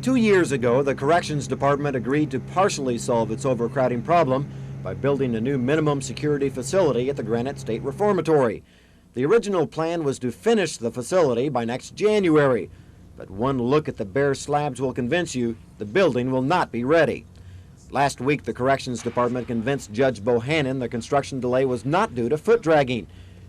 2 years ago, the Corrections Department agreed to partially solve its overcrowding problem by building a new minimum security facility at the Granite State Reformatory. The original plan was to finish the facility by next January, but one look at the bare slabs will convince you the building will not be ready. Last week, the Corrections Department convinced Judge Bohannon the construction delay was not due to foot dragging.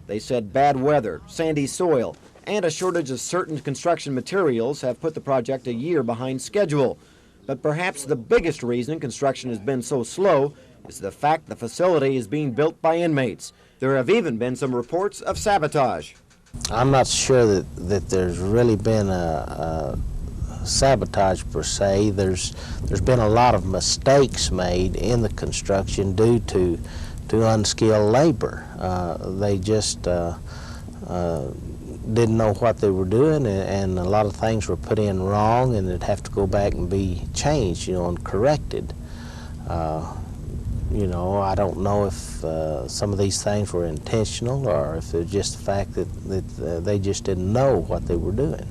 They said bad weather, sandy soil, and a shortage of certain construction materials have put the project a year behind schedule. But perhaps the biggest reason construction has been so slow is the fact the facility is being built by inmates. There have even been some reports of sabotage. I'm not sure that there's really been a sabotage per se. There's been a lot of mistakes made in the construction due to unskilled labor. They just didn't know what they were doing, and a lot of things were put in wrong, and it'd have to go back and be changed, and corrected. I don't know if some of these things were intentional or if it's just the fact that they just didn't know what they were doing.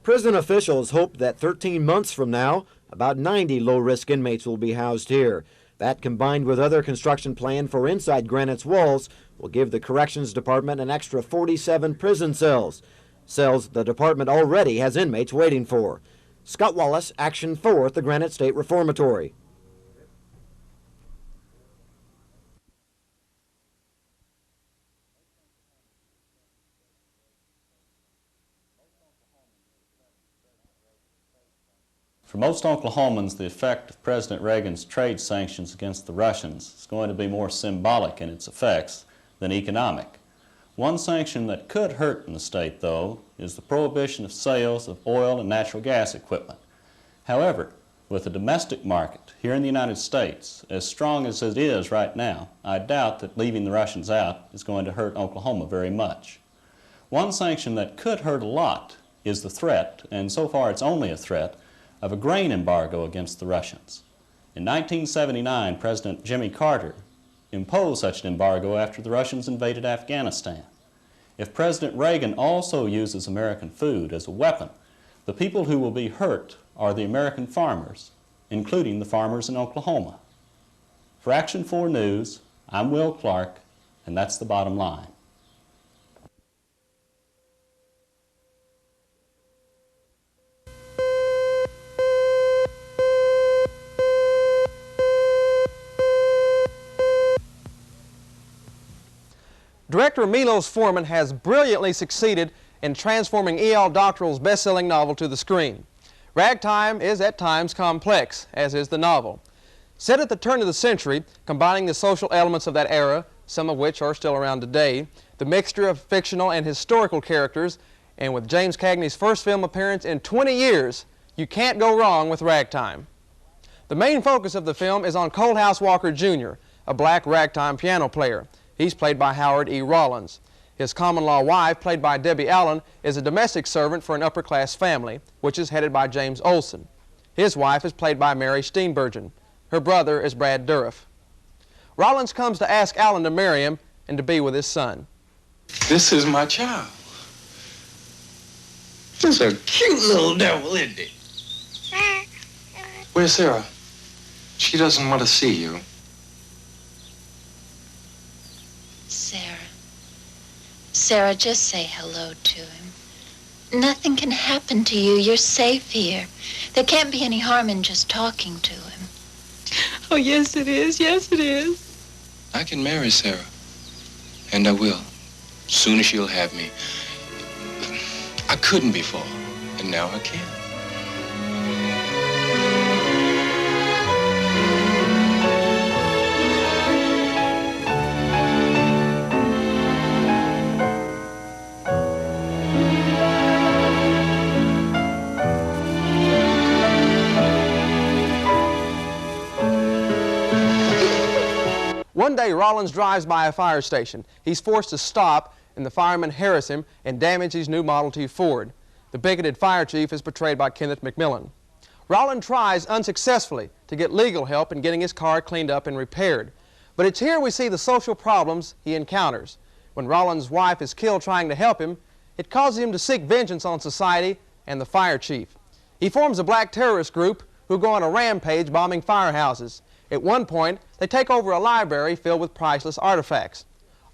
Prison officials hope that 13 months from now, about 90 low-risk inmates will be housed here. That, combined with other construction planned for inside Granite's walls, will give the Corrections Department an extra 47 prison cells. Cells the department already has inmates waiting for. Scott Wallace, Action 4 at the Granite State Reformatory. For most Oklahomans, the effect of President Reagan's trade sanctions against the Russians is going to be more symbolic in its effects than economic. One sanction that could hurt in the state, though, is the prohibition of sales of oil and natural gas equipment. However, with the domestic market here in the United States as strong as it is right now, I doubt that leaving the Russians out is going to hurt Oklahoma very much. One sanction that could hurt a lot is the threat, and so far it's only a threat, of a grain embargo against the Russians. In 1979, President Jimmy Carter imposed such an embargo after the Russians invaded Afghanistan. If President Reagan also uses American food as a weapon, the people who will be hurt are the American farmers, including the farmers in Oklahoma. For Action 4 News, I'm Will Clark, and that's the bottom line. Director Milos Forman has brilliantly succeeded in transforming E.L. Doctorow's best-selling novel to the screen. Ragtime is at times complex, as is the novel. Set at the turn of the century, combining the social elements of that era, some of which are still around today, the mixture of fictional and historical characters, and with James Cagney's first film appearance in 20 years, you can't go wrong with Ragtime. The main focus of the film is on Coldhouse Walker Jr., a black ragtime piano player. He's played by Howard E. Rollins. His common-law wife, played by Debbie Allen, is a domestic servant for an upper-class family, which is headed by James Olson. His wife is played by Mary Steenburgen. Her brother is Brad Dourif. Rollins comes to ask Allen to marry him and to be with his son. This is my child. This is a cute little devil, isn't it? Where's Sarah? She doesn't want to see you. Sarah, just say hello to him. Nothing can happen to you. You're safe here. There can't be any harm in just talking to him. Oh, yes, it is. Yes, it is. I can marry Sarah. And I will. Soon as she'll have me. I couldn't before, and now I can. One day, Rollins drives by a fire station. He's forced to stop, and the firemen harass him and damage his new Model T Ford. The bigoted fire chief is portrayed by Kenneth McMillan. Rollins tries unsuccessfully to get legal help in getting his car cleaned up and repaired. But it's here we see the social problems he encounters. When Rollins' wife is killed trying to help him, it causes him to seek vengeance on society and the fire chief. He forms a black terrorist group who go on a rampage bombing firehouses. At one point, they take over a library filled with priceless artifacts.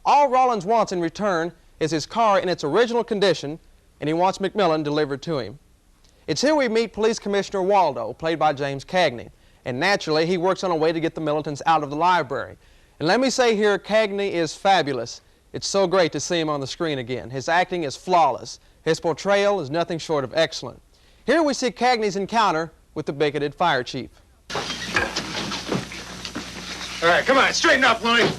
All Rollins wants in return is his car in its original condition, and he wants McMillan delivered to him. It's here we meet Police Commissioner Waldo, played by James Cagney, and naturally he works on a way to get the militants out of the library. And let me say here, Cagney is fabulous. It's so great to see him on the screen again. His acting is flawless. His portrayal is nothing short of excellent. Here we see Cagney's encounter with the bigoted fire chief. All right, come on, straighten up, Willie.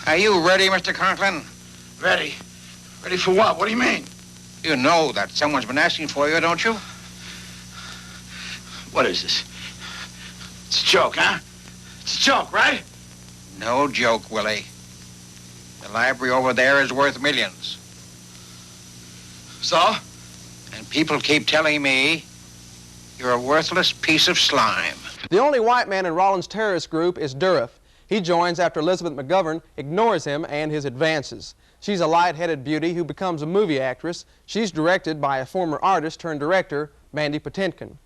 Are you ready, Mr. Conklin? Ready? Ready for what? What do you mean? You know that someone's been asking for you, don't you? What is this? It's a joke, huh? It's a joke, right? No joke, Willie. The library over there is worth millions. So? And people keep telling me you're a worthless piece of slime. The only white man in Rollins' terrorist group is Durriff. He joins after Elizabeth McGovern ignores him and his advances. She's a light-headed beauty who becomes a movie actress. She's directed by a former artist turned director, Mandy Patinkin.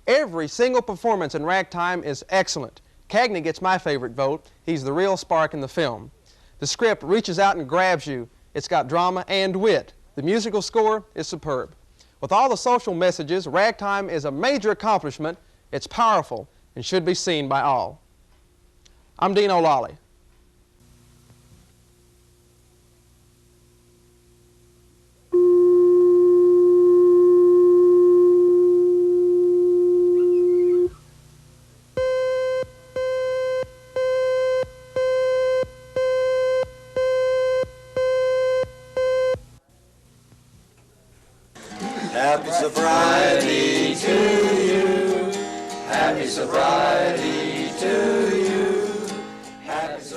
Every single performance in Ragtime is excellent. Cagney gets my favorite vote. He's the real spark in the film. The script reaches out and grabs you. It's got drama and wit. The musical score is superb. With all the social messages, Ragtime is a major accomplishment. It's powerful and should be seen by all. I'm Dean O'Lally. Happy sobriety to you. Happy sobriety to you.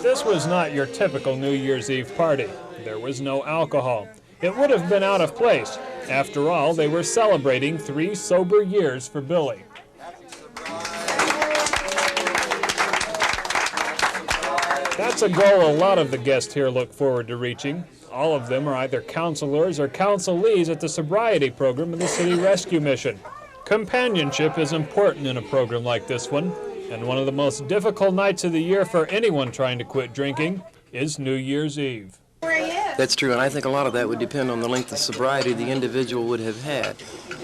This was not your typical New Year's Eve party. There was no alcohol. It would have been out of place. After all, they were celebrating 3 sober years for Billy. That's a goal a lot of the guests here look forward to reaching. All of them are either counselors or counselees at the Sobriety program of the City Rescue Mission. Companionship is important in a program like this one, and one of the most difficult nights of the year for anyone trying to quit drinking is New Year's Eve. That's true, and I think a lot of that would depend on the length of sobriety the individual would have had.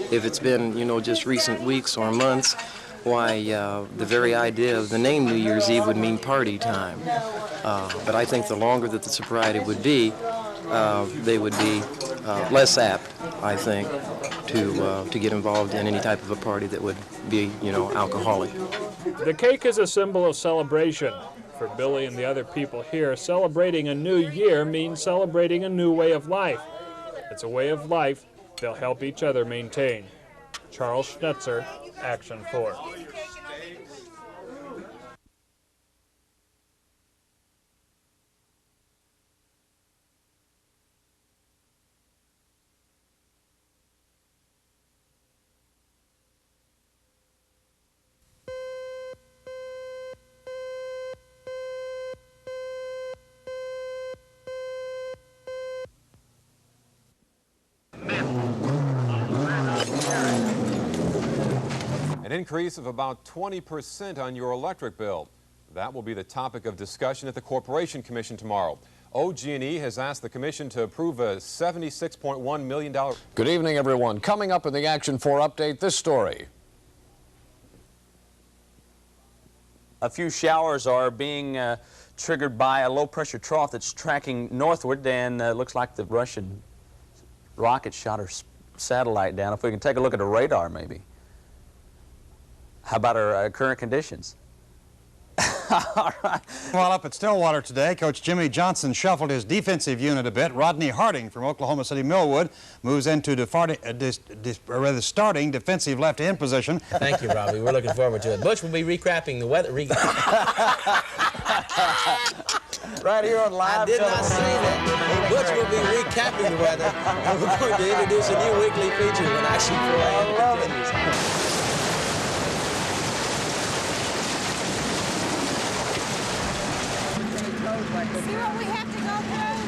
If it's been, just recent weeks or months, why, the very idea of the name New Year's Eve would mean party time. But I think the longer that the sobriety would be, they would be less apt, I think, to get involved in any type of a party that would be, alcoholic. The cake is a symbol of celebration. For Billy and the other people here, celebrating a new year means celebrating a new way of life. It's a way of life they'll help each other maintain. Charles Schnetzer, Action 4. An increase of about 20% on your electric bill. That will be the topic of discussion at the Corporation Commission tomorrow. OG&E has asked the Commission to approve a $76.1 million. Good evening, everyone. Coming up in the Action 4 update, this story. A few showers are being triggered by a low-pressure trough that's tracking northward, and looks like the Russian rocket shot our satellite down. If we can take a look at the radar, maybe. How about our current conditions? All right. While up at Stillwater today, Coach Jimmy Johnson shuffled his defensive unit a bit. Rodney Harding from Oklahoma City Millwood moves into starting defensive left end position. Thank you, Robbie. We're looking forward to it. Butch will be recapping the weather. Right here on live. I did not say that. Butch will be recapping the weather, and we're going to introduce a new weekly feature when Action 4 I love it. See what we have to go through?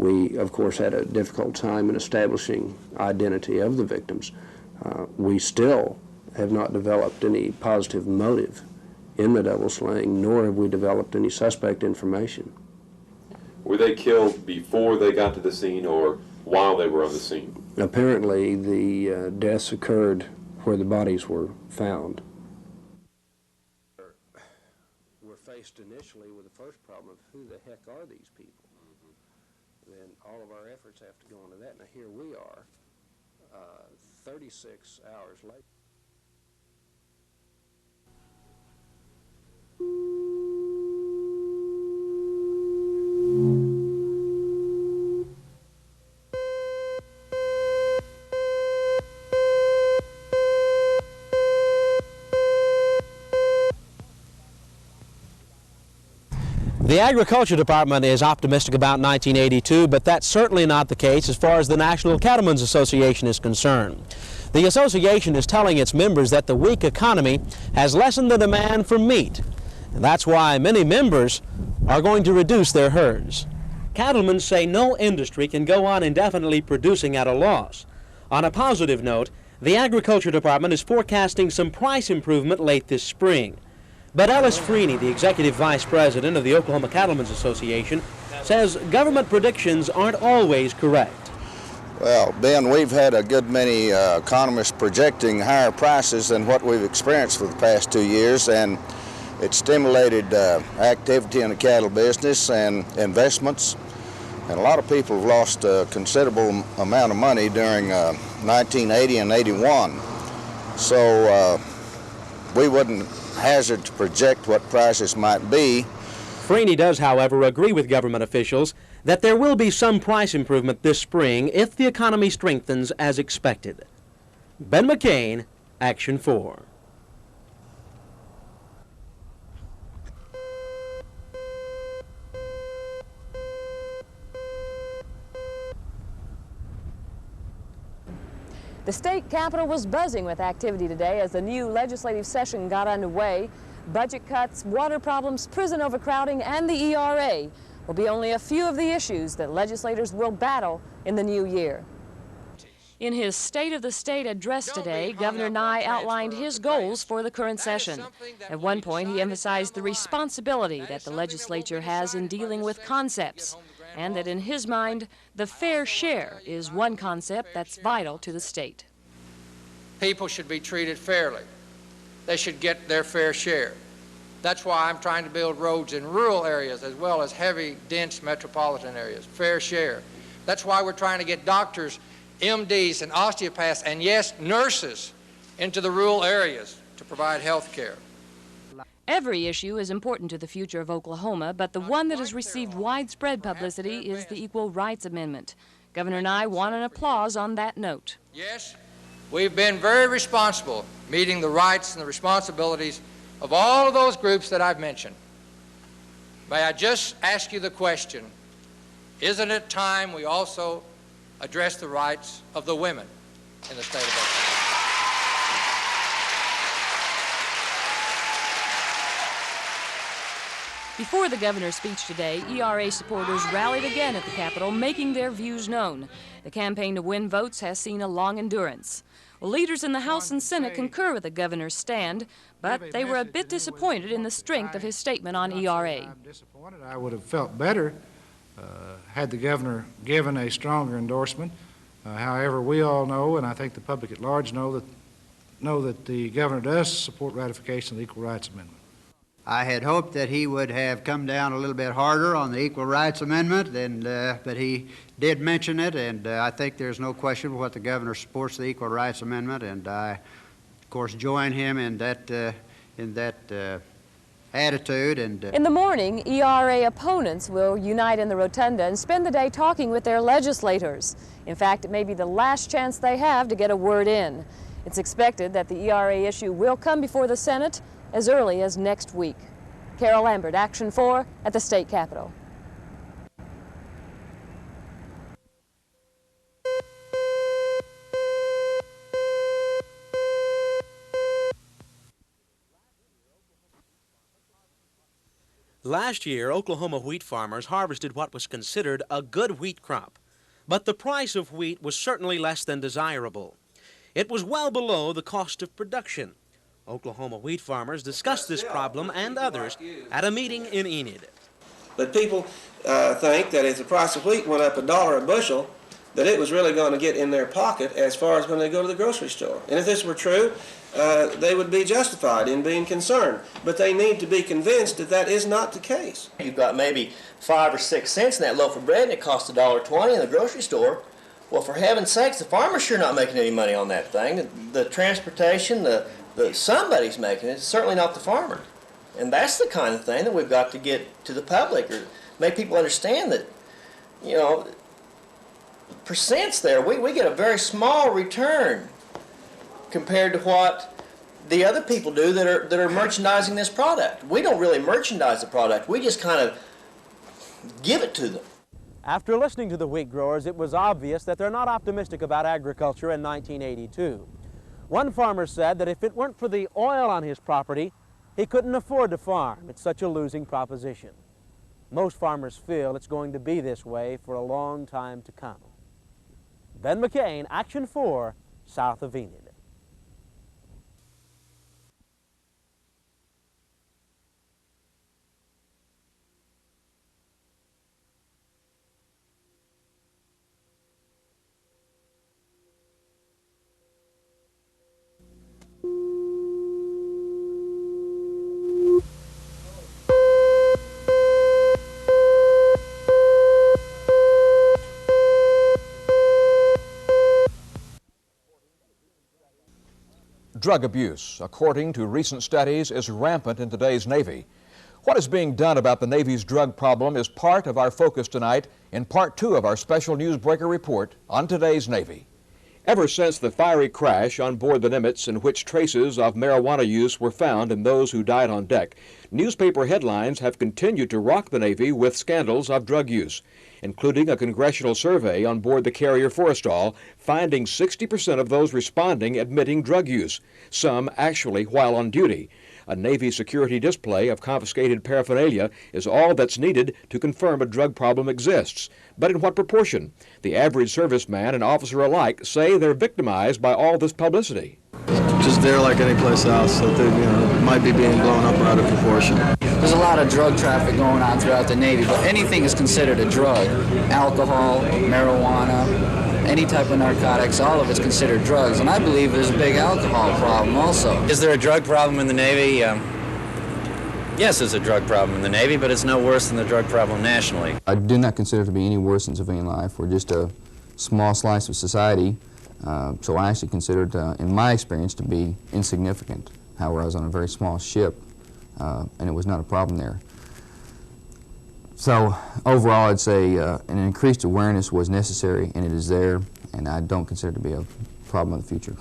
We, of course, had a difficult time in establishing identity of the victims. We still have not developed any positive motive in the double slaying, nor have we developed any suspect information. Were they killed before they got to the scene or while they were on the scene? Apparently, the deaths occurred where the bodies were found. We're faced initially with the first problem of who the heck are these people? Then all of our efforts have to go into that. Now here we are, 36 hours later. The Agriculture Department is optimistic about 1982, but that's certainly not the case as far as the National Cattlemen's Association is concerned. The association is telling its members that the weak economy has lessened the demand for meat, and that's why many members are going to reduce their herds. Cattlemen say no industry can go on indefinitely producing at a loss. On a positive note, the Agriculture Department is forecasting some price improvement late this spring. But Ellis Freeney, the executive vice president of the Oklahoma Cattlemen's Association, says government predictions aren't always correct. Well, Ben, we've had a good many economists projecting higher prices than what we've experienced for the past 2 years, and it stimulated activity in the cattle business and investments. And a lot of people have lost a considerable amount of money during 1980 and 81. So we wouldn't hazard to project what prices might be. Freeney does, however, agree with government officials that there will be some price improvement this spring if the economy strengthens as expected. Ben McCain, Action 4. The state capitol was buzzing with activity today as the new legislative session got underway. Budget cuts, water problems, prison overcrowding, and the ERA will be only a few of the issues that legislators will battle in the new year. In his State of the State address today, Governor Nigh outlined his goals for the current session. At one point, he emphasized the responsibility that the legislature has in dealing with concepts, and that in his mind, the fair share is one concept that's vital to the state. People should be treated fairly. They should get their fair share. That's why I'm trying to build roads in rural areas as well as heavy, dense metropolitan areas. Fair share. That's why we're trying to get doctors, MDs, and osteopaths, and yes, nurses, into the rural areas to provide health care. Every issue is important to the future of Oklahoma, but the one that has received widespread publicity is the Equal Rights Amendment. Governor Nigh won an applause on that note. Yes, we've been very responsible meeting the rights and the responsibilities of all of those groups that I've mentioned. May I just ask you the question, isn't it time we also address the rights of the women in the state of Oklahoma? Before the governor's speech today, ERA supporters rallied again at the Capitol, making their views known. The campaign to win votes has seen a long endurance. Well, leaders in the House and Senate concur with the governor's stand, but they were a bit disappointed in the strength of his statement on ERA. I'm disappointed. I would have felt better had the governor given a stronger endorsement. However, we all know, and I think the public at large know that the governor does support ratification of the Equal Rights Amendment. I had hoped that he would have come down a little bit harder on the Equal Rights Amendment, but he did mention it, and I think there's no question what the governor supports the Equal Rights Amendment, and I, of course, join him in that attitude. In the morning, ERA opponents will unite in the rotunda and spend the day talking with their legislators. In fact, it may be the last chance they have to get a word in. It's expected that the ERA issue will come before the Senate as early as next week. Carol Lambert, Action 4 at the State Capitol. Last year, Oklahoma wheat farmers harvested what was considered a good wheat crop, but the price of wheat was certainly less than desirable. It was well below the cost of production. Oklahoma wheat farmers discussed this problem and others at a meeting in Enid. But people think that if the price of wheat went up $1 a bushel, that it was really going to get in their pocket as far as when they go to the grocery store. And if this were true, they would be justified in being concerned. But they need to be convinced that that is not the case. You've got maybe 5 or 6 cents in that loaf of bread and it costs $1.20 in the grocery store. Well, for heaven's sakes, the farmer's sure not making any money on that thing. The transportation, somebody's making it. It's certainly not the farmer. And that's the kind of thing that we've got to get to the public, or make people understand that, you know, percents there, we get a very small return compared to what the other people do that are merchandising this product. We don't really merchandise the product. We just kind of give it to them. After listening to the wheat growers, it was obvious that they're not optimistic about agriculture in 1982. One farmer said that if it weren't for the oil on his property, he couldn't afford to farm. It's such a losing proposition. Most farmers feel it's going to be this way for a long time to come. Ben McCain, Action 4, south of Enid. Drug abuse, according to recent studies, is rampant in today's Navy. What is being done about the Navy's drug problem is part of our focus tonight in Part 2 of our special newsbreaker report on today's Navy. Ever since the fiery crash on board the Nimitz, in which traces of marijuana use were found in those who died on deck, newspaper headlines have continued to rock the Navy with scandals of drug use, including a congressional survey on board the carrier Forrestal, finding 60% of those responding admitting drug use, some actually while on duty. A Navy security display of confiscated paraphernalia is all that's needed to confirm a drug problem exists. But in what proportion? The average serviceman and officer alike say they're victimized by all this publicity. Just there like any place else, that they, might be being blown up out of proportion. There's a lot of drug traffic going on throughout the Navy, but anything is considered a drug. Alcohol, marijuana, any type of narcotics, all of it's considered drugs. And I believe there's a big alcohol problem also. Is there a drug problem in the Navy? Yes, there's a drug problem in the Navy, but it's no worse than the drug problem nationally. I do not consider it to be any worse than civilian life. We're just a small slice of society. So I actually considered, in my experience, to be insignificant. However, I was on a very small ship, and it was not a problem there. So overall, I'd say an increased awareness was necessary, and it is there, and I don't consider it to be a problem of the future.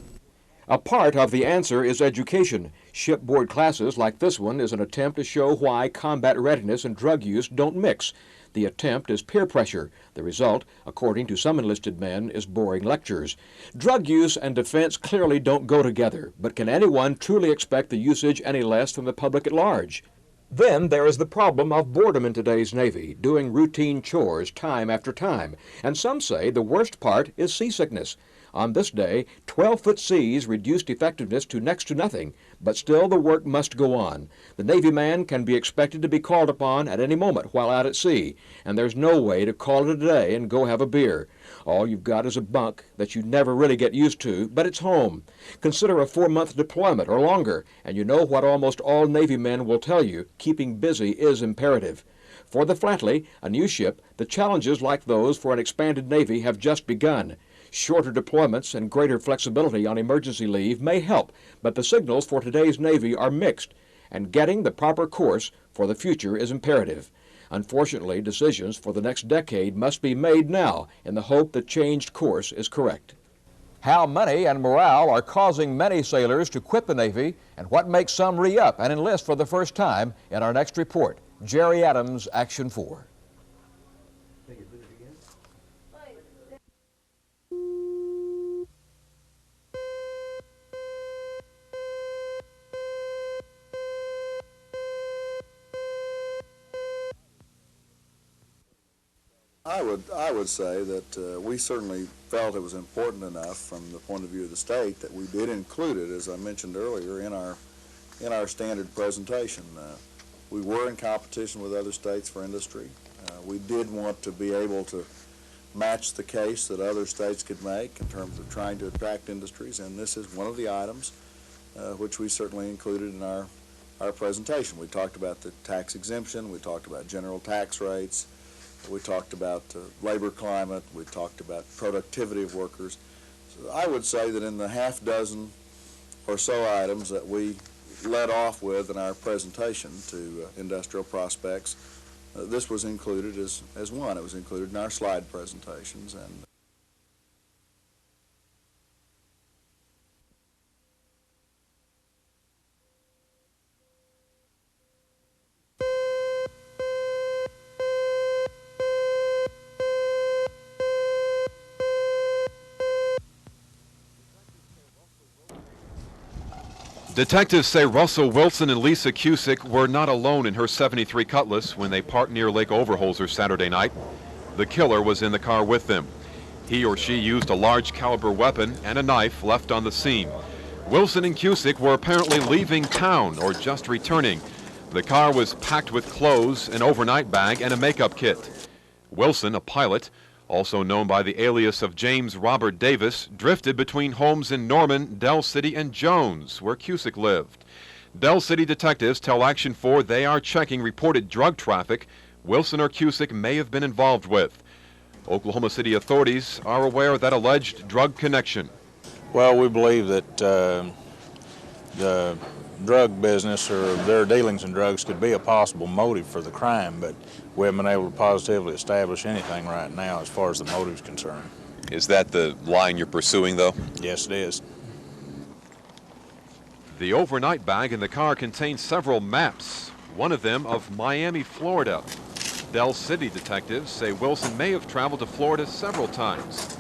A part of the answer is education. Shipboard classes like this one is an attempt to show why combat readiness and drug use don't mix. The attempt is peer pressure. The result, according to some enlisted men, is boring lectures. Drug use and defense clearly don't go together, but can anyone truly expect the usage any less from the public at large? Then there is the problem of boredom in today's Navy, doing routine chores time after time. And some say the worst part is seasickness. On this day, 12-foot seas reduced effectiveness to next to nothing, but still the work must go on. The Navy man can be expected to be called upon at any moment while out at sea, and there's no way to call it a day and go have a beer. All you've got is a bunk that you never really get used to, but it's home. Consider a 4-month deployment or longer, and you know what almost all Navy men will tell you: keeping busy is imperative. For the Flatley, a new ship, the challenges like those for an expanded Navy have just begun. Shorter deployments and greater flexibility on emergency leave may help, but the signals for today's Navy are mixed, and getting the proper course for the future is imperative. Unfortunately, decisions for the next decade must be made now in the hope that changed course is correct. How money and morale are causing many sailors to quit the Navy, and what makes some re-up and enlist for the first time in our next report. Jerry Adams, Action 4. I would say that we certainly felt it was important enough from the point of view of the state that we did include it, as I mentioned earlier, in our standard presentation. We were in competition with other states for industry. We did want to be able to match the case that other states could make in terms of trying to attract industries, and this is one of the items which we certainly included in our presentation. We talked about the tax exemption, we talked about general tax rates, we talked about labor climate, we talked about productivity of workers. So I would say that in the half dozen or so items that we led off with in our presentation to industrial prospects, this was included as one. It was included in our slide presentations. And Detectives say Russell Wilson and Lisa Cusick were not alone in her 73 Cutlass when they parked near Lake Overholser Saturday night. The killer was in the car with them. He or she used a large caliber weapon and a knife left on the scene. Wilson and Cusick were apparently leaving town or just returning. The car was packed with clothes, an overnight bag, and a makeup kit. Wilson, a pilot, also known by the alias of James Robert Davis, drifted between homes in Norman, Del City, and Jones, where Cusick lived. Del City detectives tell Action 4 they are checking reported drug traffic Wilson or Cusick may have been involved with. Oklahoma City authorities are aware of that alleged drug connection. Well, we believe that the drug business or their dealings in drugs could be a possible motive for the crime, but we haven't been able to positively establish anything right now as far as the motive is concerned. Is that the line you're pursuing, though? Yes, it is. The overnight bag in the car contains several maps, one of them of Miami, Florida. Del City detectives say Wilson may have traveled to Florida several times.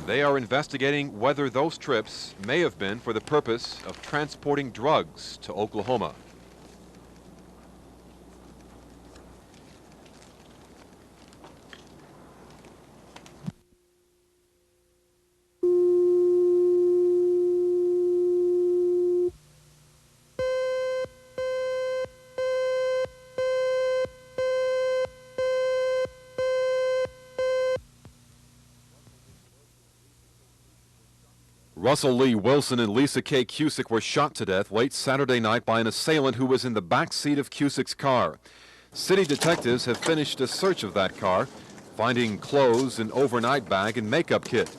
They are investigating whether those trips may have been for the purpose of transporting drugs to Oklahoma. Russell Lee Wilson and Lisa K. Cusick were shot to death late Saturday night by an assailant who was in the back seat of Cusick's car. City detectives have finished a search of that car, finding clothes, an overnight bag, and makeup kit.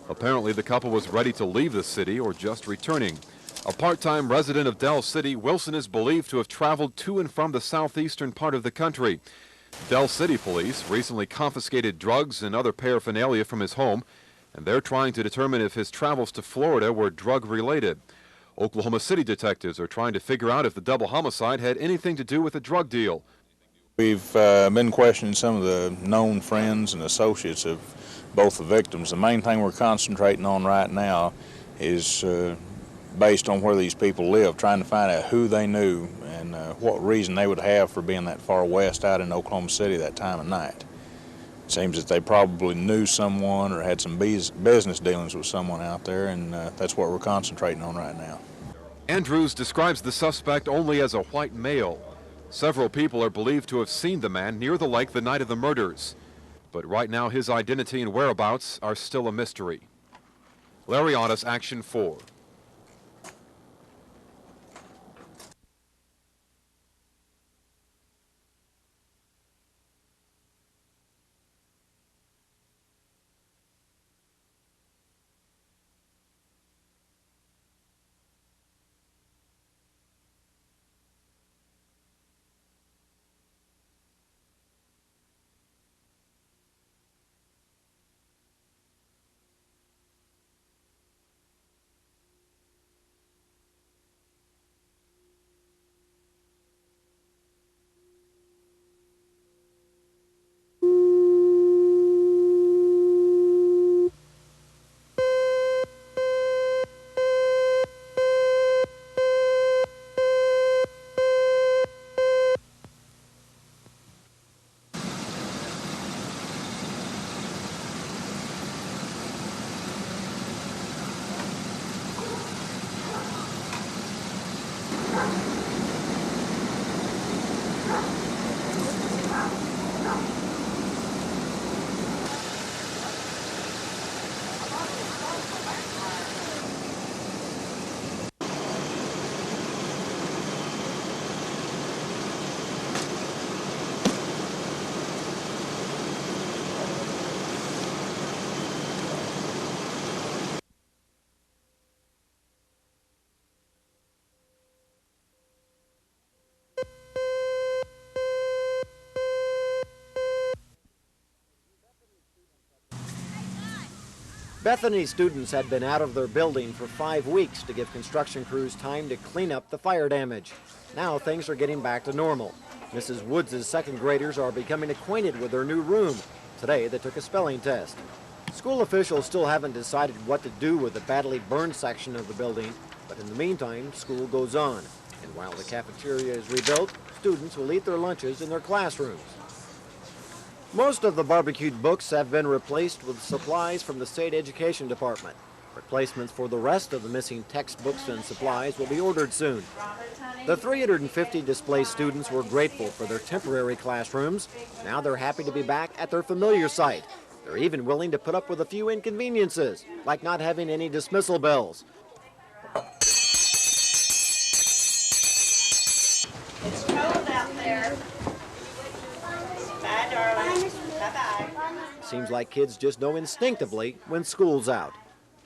Apparently the couple was ready to leave the city or just returning. A part-time resident of Del City, Wilson is believed to have traveled to and from the southeastern part of the country. Del City police recently confiscated drugs and other paraphernalia from his home, and they're trying to determine if his travels to Florida were drug-related. Oklahoma City detectives are trying to figure out if the double homicide had anything to do with a drug deal. We've been questioning some of the known friends and associates of both the victims. The main thing we're concentrating on right now is based on where these people live, trying to find out who they knew and what reason they would have for being that far west out in Oklahoma City that time of night. It seems that they probably knew someone or had some business dealings with someone out there, and that's what we're concentrating on right now. Andrews describes the suspect only as a white male. Several people are believed to have seen the man near the lake the night of the murders. But right now his identity and whereabouts are still a mystery. Larry Otis, Action 4. Bethany students had been out of their building for 5 weeks to give construction crews time to clean up the fire damage. Now things are getting back to normal. Mrs. Woods' second graders are becoming acquainted with their new room. Today they took a spelling test. School officials still haven't decided what to do with the badly burned section of the building, but in the meantime, school goes on. And while the cafeteria is rebuilt, students will eat their lunches in their classrooms. Most of the barbecued books have been replaced with supplies from the state education department. Replacements for the rest of the missing textbooks and supplies will be ordered soon. The 350 displaced students were grateful for their temporary classrooms. Now they're happy to be back at their familiar site. They're even willing to put up with a few inconveniences, like not having any dismissal bells. It's cold out there. Bye, darling. Bye-bye. Seems like kids just know instinctively when school's out.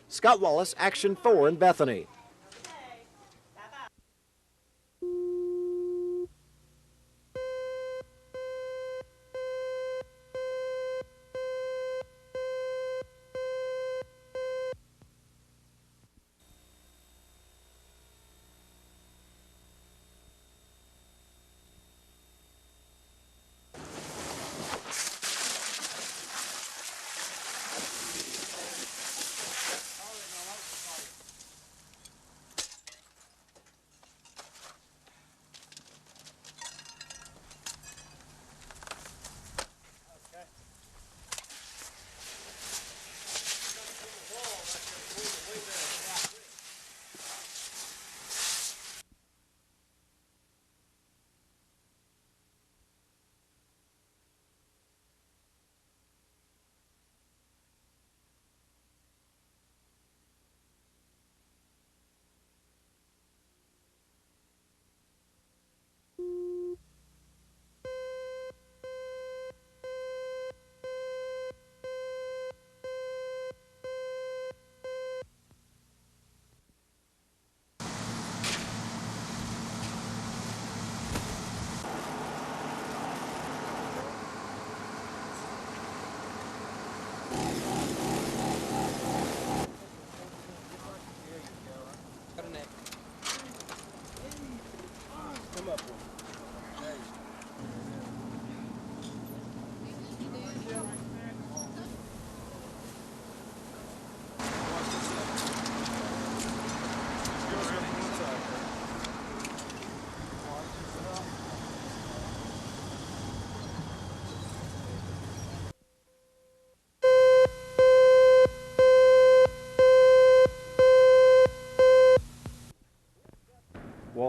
Scott Wallace, Action 4 in Bethany.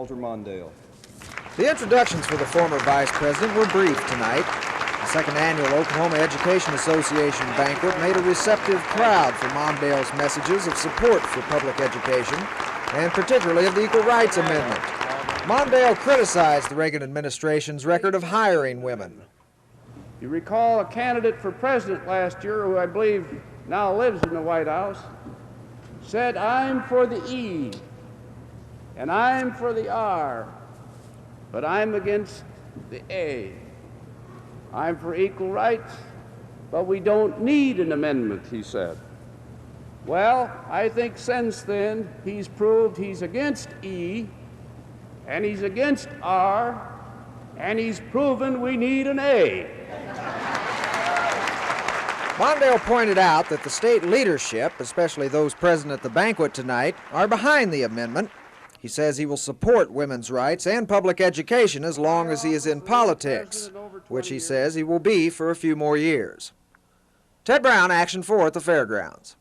Mondale. The introductions for the former vice president were brief tonight. The second annual Oklahoma Education Association banquet made a receptive crowd for Mondale's messages of support for public education, and particularly of the Equal Rights Amendment. Mondale criticized the Reagan administration's record of hiring women. You recall a candidate for president last year, who I believe now lives in the White House, said, "I'm for the E, and I'm for the R, but I'm against the A. I'm for equal rights, but we don't need an amendment," he said. Well, I think since then he's proved he's against E, and he's against R, and he's proven we need an A. Mondale pointed out that the state leadership, especially those present at the banquet tonight, are behind the amendment. He says he will support women's rights and public education as long as he is in politics, which he says he will be for a few more years. Ted Brown, Action 4 at the fairgrounds.